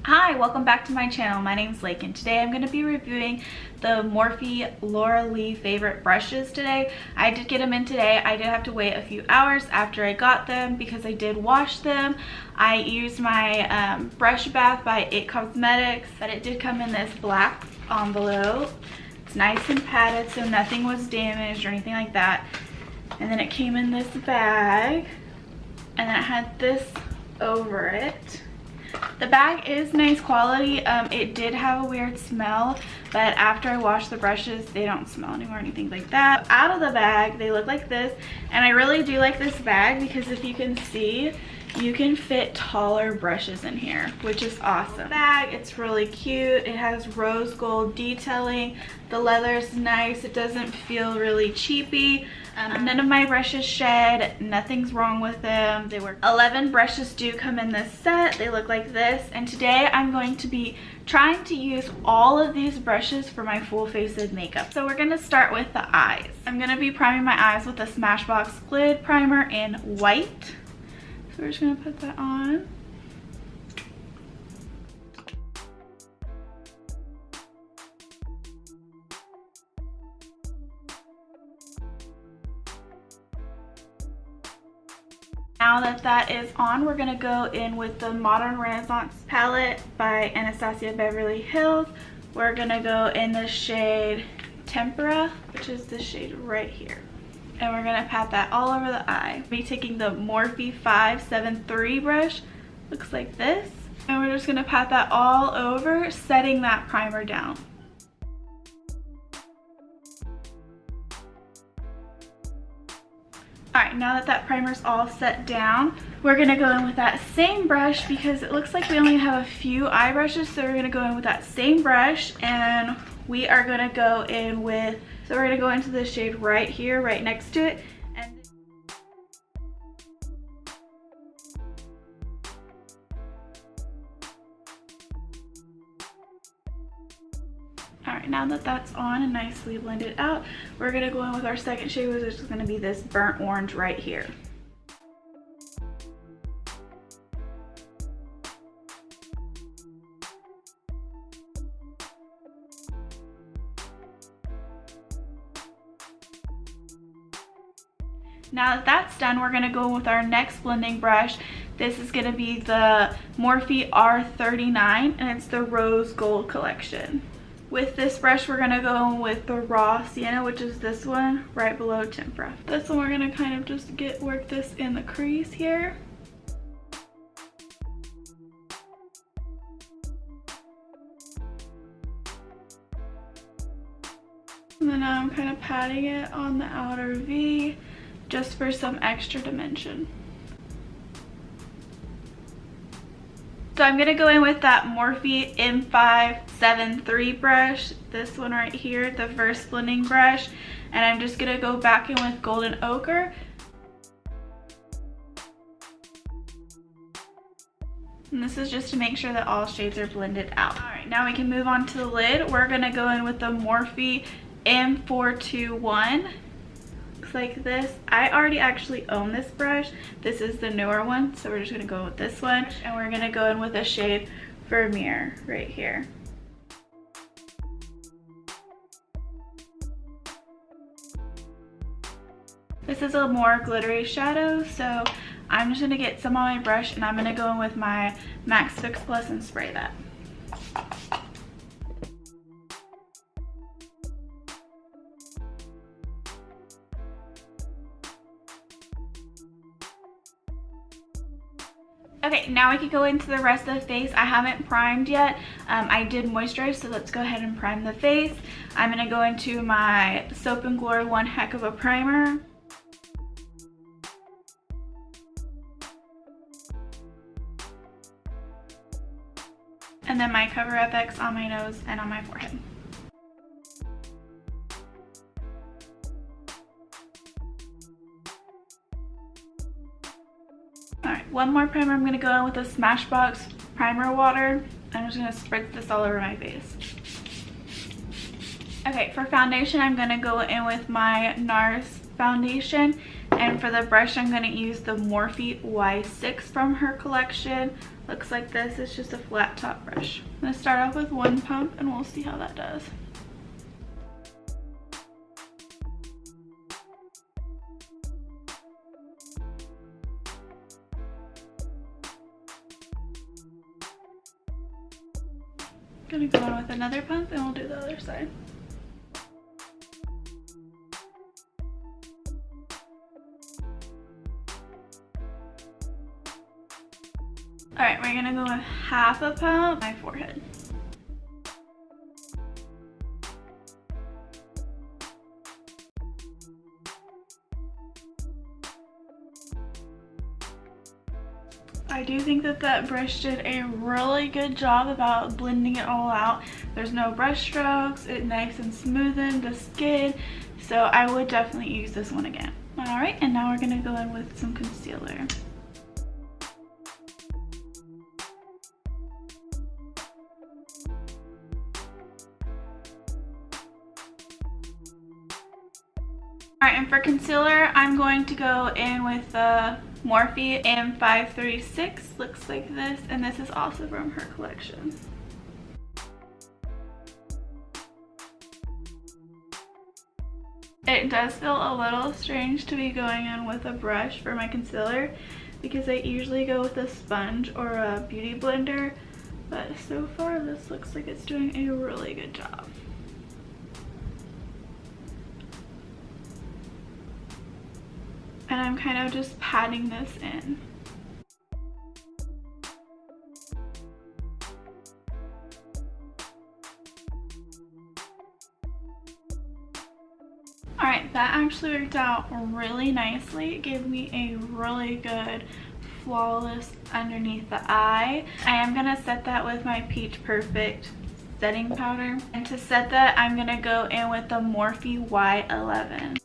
Hi, welcome back to my channel. My name is Laken. Today I'm going to be reviewing the Morphe Laura Lee favorite brushes today. I did get them in today. I did have to wait a few hours after I got them because I did wash them. I used my brush bath by It Cosmetics, but it did come in this black envelope. It's nice and padded so nothing was damaged or anything like that. And then it came in this bag and then it had this over it. The bag is nice quality. It did have a weird smell, but after I washed the brushes, they don't smell anymore or anything like that. Out of the bag, they look like this, and I really do like this bag because if you can see, you can fit taller brushes in here, which is awesome. Bag, it's really cute. It has rose gold detailing. The leather is nice. It doesn't feel really cheapy. None of my brushes shed. Nothing's wrong with them. They were 11 brushes do come in this set. They look like this. And today I'm going to be trying to use all of these brushes for my full face of makeup. So we're going to start with the eyes. I'm going to be priming my eyes with a Smashbox lid primer in white. So we're just going to put that on. Now that that is on, we're going to go in with the Modern Renaissance palette by Anastasia Beverly Hills. We're going to go in the shade Tempera, which is this shade right here. And we're going to pat that all over the eye. I'll be taking the Morphe 573 brush, looks like this. And we're just going to pat that all over, setting that primer down. Alright, now that that primer's all set down, we're going to go in with that same brush because it looks like we only have a few eye brushes, so we're going to go in with that same brush and we are going to go in with, so we're going to go into the shade right here, right next to it. Alright, now that that's on and nicely blended out, we're going to go in with our second shade, which is going to be this burnt orange right here. Now that that's done, we're going to go with our next blending brush. This is going to be the Morphe R39 and it's the Rose Gold collection. With this brush, we're going to go with the Raw Sienna, which is this one right below Tempera. This one we're going to kind of just work this in the crease here. And then now I'm kind of patting it on the outer V just for some extra dimension. So I'm going to go in with that Morphe M573 brush, this one right here, the first blending brush, and I'm just going to go back in with Golden Ochre. And this is just to make sure that all shades are blended out. Alright, now we can move on to the lid. We're going to go in with the Morphe M421. Like this. I already actually own this brush. This is the newer one, so we're just going to go with this one and we're going to go in with a shade Vermeer right here. This is a more glittery shadow, so I'm just going to get some on my brush and I'm going to go in with my MAC Fix Plus and spray that. Okay, now we can go into the rest of the face. I haven't primed yet. I did moisturize, so let's go ahead and prime the face. I'm going to go into my Soap & Glory One Heck of a Primer. And then my Cover FX on my nose and on my forehead. Alright, one more primer. I'm going to go in with a Smashbox primer water. I'm just going to spritz this all over my face. Okay, for foundation, I'm going to go in with my NARS foundation. And for the brush, I'm going to use the Morphe Y6 from her collection. Looks like this. It's just a flat top brush. I'm going to start off with one pump and we'll see how that does. Gonna go on with another pump and we'll do the other side. Alright, we're gonna go with half a pump on my forehead. I do think that that brush did a really good job about blending it all out. There's no brush strokes, it's nice and smoothened the skin, so I would definitely use this one again. Alright, and now we're gonna go in with some concealer. Alright, and for concealer, I'm going to go in with the Morphe M536. Looks like this, and this is also from her collection. It does feel a little strange to be going in with a brush for my concealer because I usually go with a sponge or a beauty blender, but so far this looks like it's doing a really good job. And I'm kind of just patting this in. Alright, that actually worked out really nicely. It gave me a really good flawless underneath the eye. I am going to set that with my Peach Perfect setting powder. And to set that, I'm going to go in with the Morphe Y11.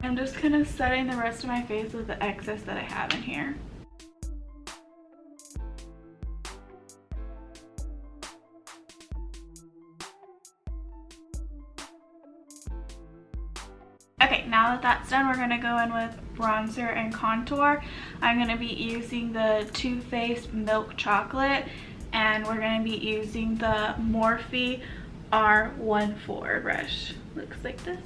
I'm just kind of setting the rest of my face with the excess that I have in here. Okay, now that that's done, we're going to go in with bronzer and contour. I'm going to be using the Too Faced Milk Chocolate, and we're going to be using the Morphe R14 brush. Looks like this.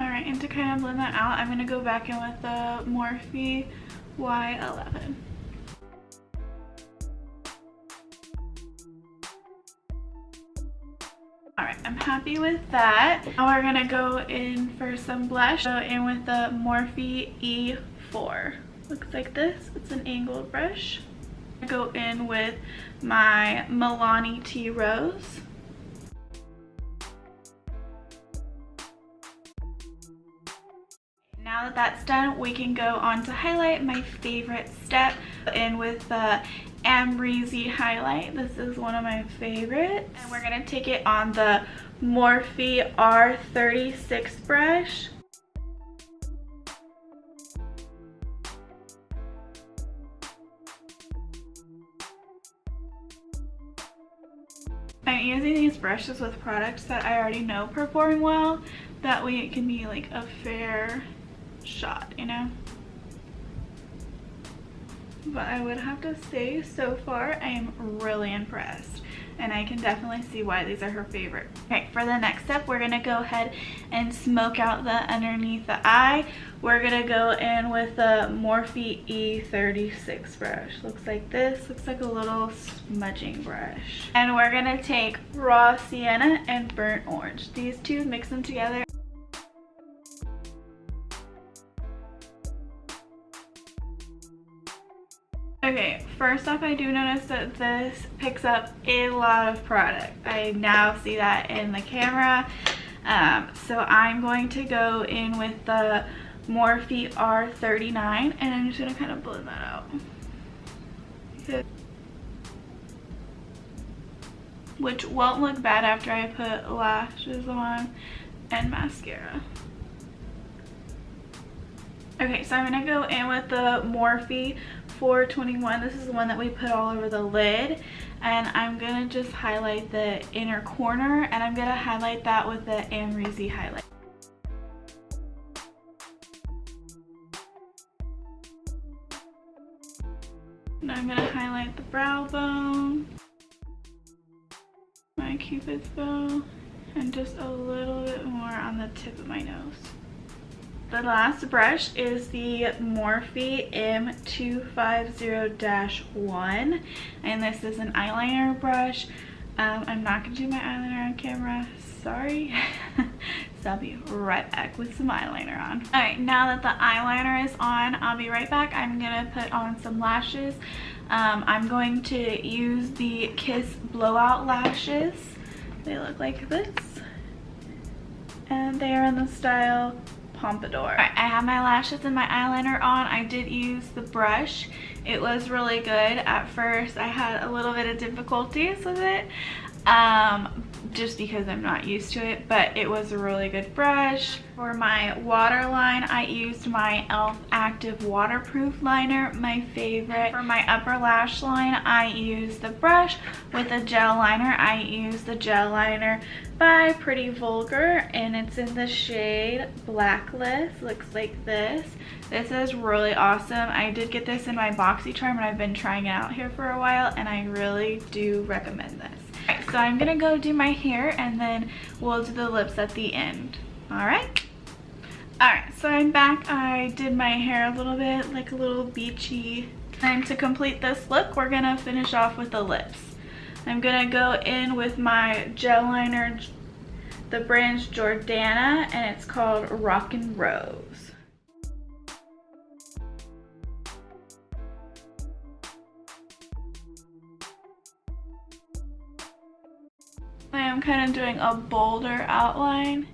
Alright, and to kind of blend that out, I'm going to go back in with the Morphe Y11. Alright, I'm happy with that. Now we're going to go in for some blush. Go in with the Morphe E4. Looks like this. It's an angled brush. Go in with my Milani Tea Rose. Now that that's done, we can go on to highlight, my favorite step, in with the Amrezy highlight. This is one of my favorites. And we're going to take it on the Morphe R36 brush. I'm using these brushes with products that I already know perform well. That way it can be like a fair shot, you know? But I would have to say, so far I am really impressed, and I can definitely see why these are her favorite. Okay, for the next step, we're gonna go ahead and smoke out the underneath the eye. We're gonna go in with the Morphe E36 brush. Looks like this. Looks like a little smudging brush. And we're gonna take raw sienna and burnt orange. These two, mix them together. Okay, first off, I do notice that this picks up a lot of product. I now see that in the camera. So I'm going to go in with the Morphe R39, and I'm just going to kind of blend that out. Which won't look bad after I put lashes on and mascara. Okay, so I'm gonna go in with the Morphe 421. This is the one that we put all over the lid. And I'm gonna just highlight the inner corner, and I'm gonna highlight that with the Amrezy highlight. And I'm gonna highlight the brow bone, my cupid's bow, and just a little bit more on the tip of my nose. The last brush is the Morphe M250-1, and this is an eyeliner brush. I'm not gonna do my eyeliner on camera, sorry. So I'll be right back with some eyeliner on. All right, now that the eyeliner is on, I'll be right back. I'm gonna put on some lashes. I'm going to use the Kiss Blowout lashes. They look like this, and they are in the style Pompadour. Alright, I have my lashes and my eyeliner on. I did use the brush. It was really good. At first I had a little bit of difficulties with it, just because I'm not used to it, but it was a really good brush. For my waterline, I used my e.l.f. Active Waterproof Liner, my favorite. For my upper lash line, I used the brush. With a gel liner, I used the gel liner by Pretty Vulgar, and it's in the shade Blacklist. Looks like this. This is really awesome. I did get this in my BoxyCharm, and I've been trying it out here for a while, and I really do recommend this. Alright, so I'm gonna go do my hair, and then we'll do the lips at the end. Alright? Alright, so I'm back. I did my hair a little bit, like a little beachy. And to complete this look, we're gonna finish off with the lips. I'm gonna go in with my gel liner, the brand Jordana, and it's called Rockin' Rose. I am kind of doing a bolder outline.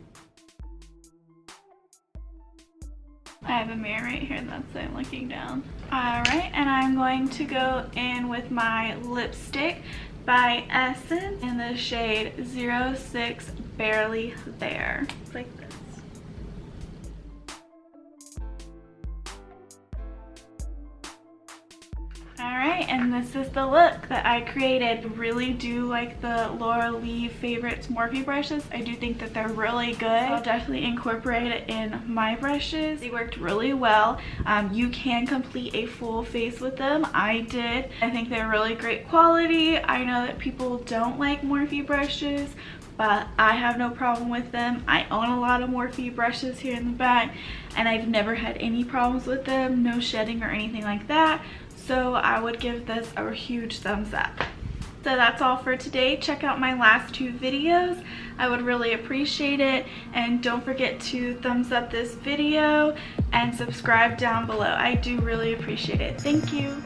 I have a mirror right here, that's why I'm looking down. Alright, and I'm going to go in with my lipstick by Essence in the shade 06 Barely There. It's like this. Alright, and this is the look that I created. I really do like the Laura Lee Favorites Morphe brushes. I do think that they're really good. I'll definitely incorporate it in my brushes. They worked really well. You can complete a full face with them. I did. I think they're really great quality. I know that people don't like Morphe brushes, but I have no problem with them. I own a lot of Morphe brushes here in the back, and I've never had any problems with them, no shedding or anything like that. So I would give this a huge thumbs up. So that's all for today. Check out my last two videos. I would really appreciate it. And don't forget to thumbs up this video and subscribe down below. I do really appreciate it. Thank you.